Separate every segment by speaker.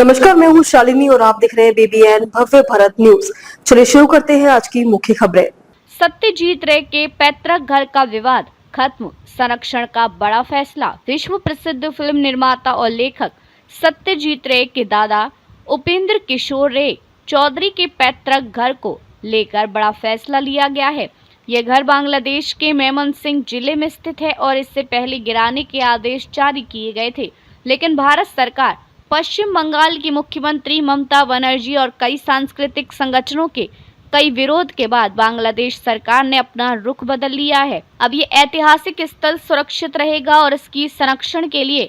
Speaker 1: नमस्कार, मैं हूँ शालिनी और आप देख रहे हैं BBN भव्य भारत न्यूज। चलिए शुरू करते हैं आज की मुख्य खबरें।
Speaker 2: सत्यजीत रे के पैतृक घर का विवाद खत्म, संरक्षण का बड़ा फैसला। विश्व प्रसिद्ध फिल्म निर्माता और लेखक सत्यजीत रे के दादा उपेंद्र किशोर रे चौधरी के पैतृक घर को लेकर बड़ा फैसला लिया गया है। यह घर बांग्लादेश के मेमनसिंह जिले में स्थित है और इससे पहले गिराने के आदेश जारी किए गए थे, लेकिन भारत सरकार, पश्चिम बंगाल की मुख्यमंत्री ममता बनर्जी और कई सांस्कृतिक संगठनों के कई विरोध के बाद बांग्लादेश सरकार ने अपना रुख बदल लिया है। अब ये ऐतिहासिक स्थल सुरक्षित रहेगा और इसकी संरक्षण के लिए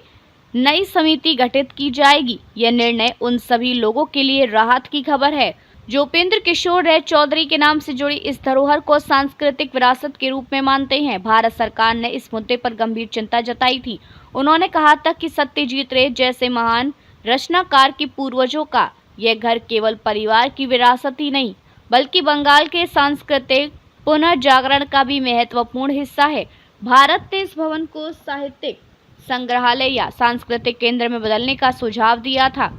Speaker 2: नई समिति गठित की जाएगी। यह निर्णय उन सभी लोगों के लिए राहत की खबर है जो उपेंद्र किशोर रे चौधरी के नाम से जुड़ी इस धरोहर को सांस्कृतिक विरासत के रूप में मानते हैं। भारत सरकार ने इस मुद्दे पर गंभीर चिंता जताई थी। उन्होंने कहा था कि सत्यजीत रे जैसे महान रचनाकार के पूर्वजों का यह घर केवल परिवार की विरासत ही नहीं बल्कि बंगाल के सांस्कृतिक पुनर्जागरण का भी महत्वपूर्ण हिस्सा है। भारत ने इस भवन को साहित्यिक संग्रहालय या सांस्कृतिक केंद्र में बदलने का सुझाव दिया था।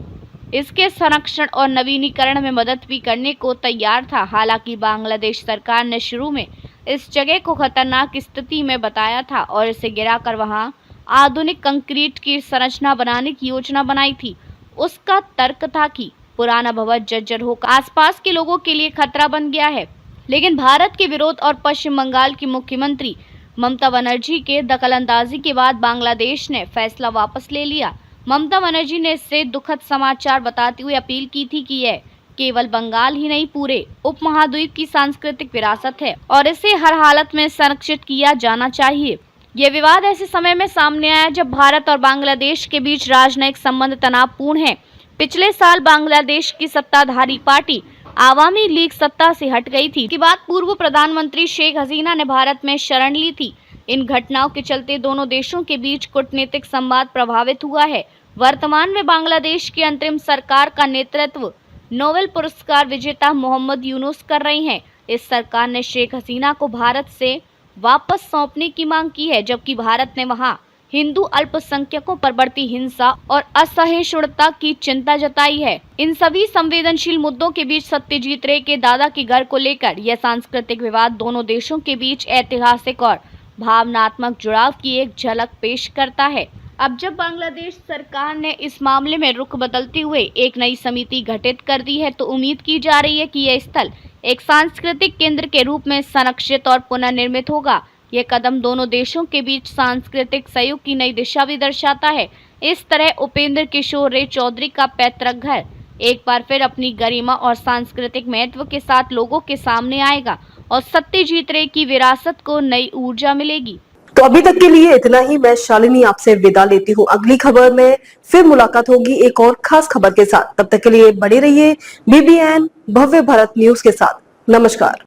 Speaker 2: इसके संरक्षण और नवीनीकरण में मदद भी करने को तैयार था। हालांकि बांग्लादेश सरकार ने शुरू में इस जगह को खतरनाक स्थिति में बताया था और इसे गिराकर वहां आधुनिक कंक्रीट की संरचना बनाने की योजना बनाई थी। उसका तर्क था कि पुराना भवन जर्जर होकर आसपास के लोगों के लिए खतरा बन गया है, लेकिन भारत के विरोध और पश्चिम बंगाल की मुख्यमंत्री ममता बनर्जी के दखलंदाजी के बाद बांग्लादेश ने फैसला वापस ले लिया। ममता बनर्जी ने इससे दुखद समाचार बताते हुए अपील की थी कि यह केवल बंगाल ही नहीं पूरे उपमहाद्वीप की सांस्कृतिक विरासत है और इसे हर हालत में संरक्षित किया जाना चाहिए। यह विवाद ऐसे समय में सामने आया जब भारत और बांग्लादेश के बीच राजनयिक संबंध तनावपूर्ण है। पिछले साल बांग्लादेश की सत्ताधारी पार्टी आवामी लीग सत्ता से हट गई थी। इसके बाद पूर्व प्रधानमंत्री शेख हसीना ने भारत में शरण ली थी। इन घटनाओं के चलते दोनों देशों के बीच कूटनीतिक संवाद प्रभावित हुआ है। वर्तमान में बांग्लादेश की अंतरिम सरकार का नेतृत्व नोबेल पुरस्कार विजेता मोहम्मद यूनुस कर रही हैं। इस सरकार ने शेख हसीना को भारत से वापस सौंपने की मांग की है, जबकि भारत ने वहां हिंदू अल्पसंख्यकों पर बढ़ती हिंसा और असहिष्णुता की चिंता जताई है। इन सभी संवेदनशील मुद्दों के बीच सत्यजीत रे के दादा के घर को लेकर यह सांस्कृतिक विवाद दोनों देशों के बीच ऐतिहासिक और भावनात्मक जुड़ाव की एक झलक पेश करता है। अब जब बांग्लादेश सरकार ने इस मामले में रुख बदलते हुए एक नई समिति गठित कर दी है, तो उम्मीद की जा रही है कि यह स्थल एक सांस्कृतिक केंद्र के रूप में संरक्षित और पुनर्निर्मित होगा। यह कदम दोनों देशों के बीच सांस्कृतिक सहयोग की नई दिशा भी दर्शाता है। इस तरह उपेंद्र किशोर रे चौधरी का पैतृक घर एक बार फिर अपनी गरिमा और सांस्कृतिक महत्व के साथ लोगों के सामने आएगा और सत्यजीत रे की विरासत को नई ऊर्जा मिलेगी।
Speaker 1: तो अभी तक के लिए इतना ही। मैं शालिनी आपसे विदा लेती हूँ। अगली खबर में फिर मुलाकात होगी एक और खास खबर के साथ। तब तक के लिए बने रहिए BBN भव्य भारत न्यूज के साथ। नमस्कार।